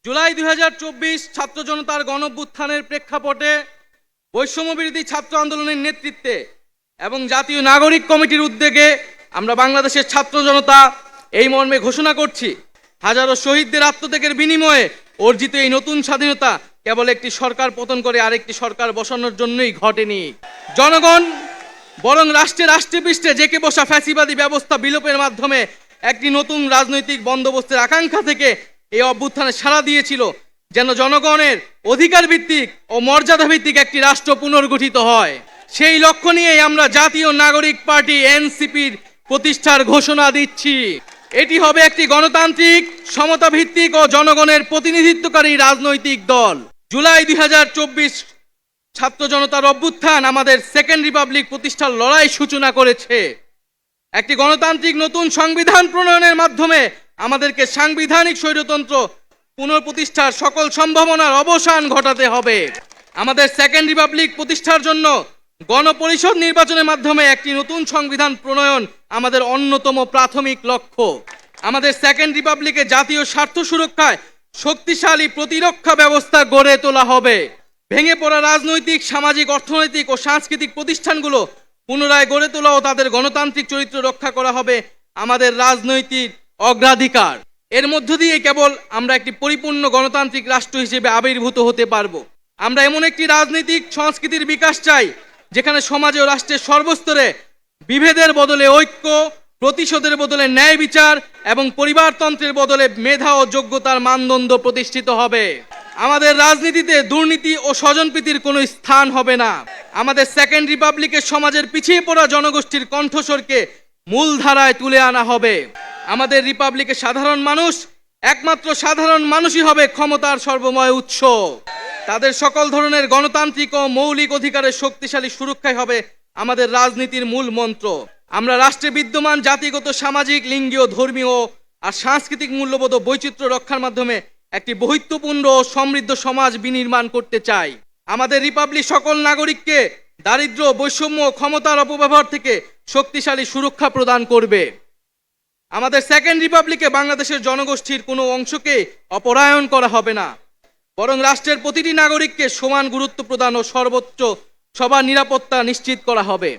জুলাই ২০২৪ ছাত্র জনতার গণঅভ্যুত্থানের প্রেক্ষাপটে বৈষম্যবিরোধী ছাত্র আন্দোলনের নেতৃত্বে এবং জাতীয় নাগরিক কমিটির উদ্যোগে আমরা বাংলাদেশের ছাত্র জনতা এই মর্মে ঘোষণা করছি, হাজারো শহীদদের আত্মত্যাগের বিনিময়ে অর্জিত এই নতুন স্বাধীনতা কেবল একটি সরকার পতন করে আরেকটি সরকার বসানোর জন্যই ঘটেনি। জনগণ বরং রাষ্ট্রে জেঁকে বসা ফ্যাসিবাদী ব্যবস্থা বিলোপের মাধ্যমে একটি নতুন রাজনৈতিক বন্দোবস্তের আকাঙ্ক্ষা থেকে এই অভ্যুত্থানে সাড়া দিয়েছিল, যেন জনগণের অধিকার ভিত্তিক ও মর্যাদা ভিত্তিক একটি রাষ্ট্র পুনর্গঠিত হয়। সেই লক্ষ্য নিয়েই আমরা জাতীয় নাগরিক পার্টি এনসিপির প্রতিষ্ঠার ঘোষণা দিচ্ছি। এটি হবে একটি গণতান্ত্রিক, সমতা ভিত্তিক ও জনগণের প্রতিনিধিত্বকারী রাজনৈতিক দল। জুলাই ২০২৪ ছাত্র জনতার অভ্যুত্থান আমাদের সেকেন্ড রিপাবলিক প্রতিষ্ঠার লড়াই সূচনা করেছে। একটি গণতান্ত্রিক নতুন সংবিধান প্রণয়নের মাধ্যমে আমাদেরকে সাংবিধানিক স্বৈরতন্ত্র পুনঃপ্রতিষ্ঠার সকল সম্ভাবনার অবসান ঘটাতে হবে। আমাদের সেকেন্ড রিপাবলিক প্রতিষ্ঠার জন্য গণপরিষদ নির্বাচনের মাধ্যমে একটি নতুন সংবিধান প্রণয়ন আমাদের অন্যতম প্রাথমিক লক্ষ্য। আমাদের সেকেন্ড রিপাবলিকে জাতীয় স্বার্থ সুরক্ষায় শক্তিশালী প্রতিরক্ষা ব্যবস্থা গড়ে তোলা হবে। ভেঙে পড়া রাজনৈতিক, সামাজিক, অর্থনৈতিক ও সাংস্কৃতিক প্রতিষ্ঠানগুলো পুনরায় গড়ে তোলা ও তাদের গণতান্ত্রিক চরিত্র রক্ষা করা হবে আমাদের রাজনৈতিক অগ্রাধিকার। এর মধ্য দিয়ে কেবল আমরা একটি পরিপূর্ণ গণতান্ত্রিক রাষ্ট্র হিসেবে আবির্ভূত হতে পারব। আমরা এমন একটি রাজনৈতিক সংস্কৃতির বিকাশ চাই, যেখানে সমাজে ও রাষ্ট্রের সর্বস্তরে বিভেদের বদলে ঐক্য, প্রতিশোধের বদলে ন্যায় বিচার এবং পরিবারতন্ত্রের বদলে মেধা ও যোগ্যতার মানদণ্ড প্রতিষ্ঠিত হবে। আমাদের রাজনীতিতে দুর্নীতি ও স্বজনপ্রীতির কোনো স্থান হবে না। আমাদের সেকেন্ড রিপাবলিকের সমাজের পিছিয়ে পড়া জনগোষ্ঠীর কণ্ঠস্বরকে মূলধারায় তুলে আনা হবে। আমাদের রিপাবলিকের সাধারণ মানুষ, একমাত্র সাধারণ মানুষই হবে ক্ষমতার সর্বময় উৎস। তাদের সকল ধরনের গণতান্ত্রিক ও মৌলিক অধিকারের শক্তিশালী সুরক্ষাই হবে আমাদের রাজনীতির মূল মন্ত্র। আমরা রাষ্ট্রে বিদ্যমান জাতিগত, সামাজিক, লিঙ্গীয়, ধর্মীয় আর সাংস্কৃতিক মূল্যবোধ ও বৈচিত্র্য রক্ষার মাধ্যমে একটি বৈচিত্র্যপূর্ণ ও সমৃদ্ধ সমাজ বিনির্মাণ করতে চাই। আমাদের রিপাবলিক সকল নাগরিককে দারিদ্র্য, বৈষম্য, ক্ষমতার অপব্যবহার থেকে শক্তিশালী সুরক্ষা প্রদান করবে। আমাদের সেকেন্ড রিপাবলিকে বাংলাদেশের জনগোষ্ঠীর কোনো অংশকে অপরায়ণ করা হবে না, বরং রাষ্ট্রের প্রতিটি নাগরিককে সমান গুরুত্ব প্রদান ও সর্বোচ্চ সবার নিরাপত্তা নিশ্চিত করা হবে।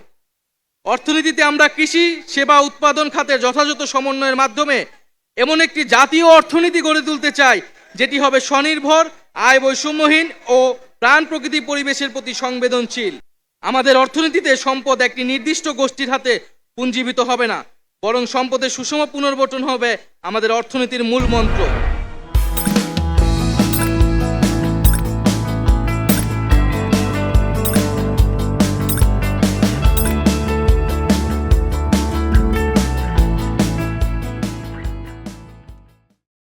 অর্থনীতিতে আমরা কৃষি, সেবা, উৎপাদন খাতের যথাযথ সমন্বয়ের মাধ্যমে এমন একটি জাতীয় অর্থনীতি গড়ে তুলতে চাই, যেটি হবে স্বনির্ভর, আয় বৈষম্যহীন ও প্রাণ প্রকৃতি পরিবেশের প্রতি সংবেদনশীল। আমাদের অর্থনীতিতে সম্পদ একটি নির্দিষ্ট গোষ্ঠীর হাতে পুঞ্জীভূত হবে না, বরং সম্পদের সুষম পুনর্বণ্টন হবে আমাদের অর্থনীতির মূল মন্ত্র।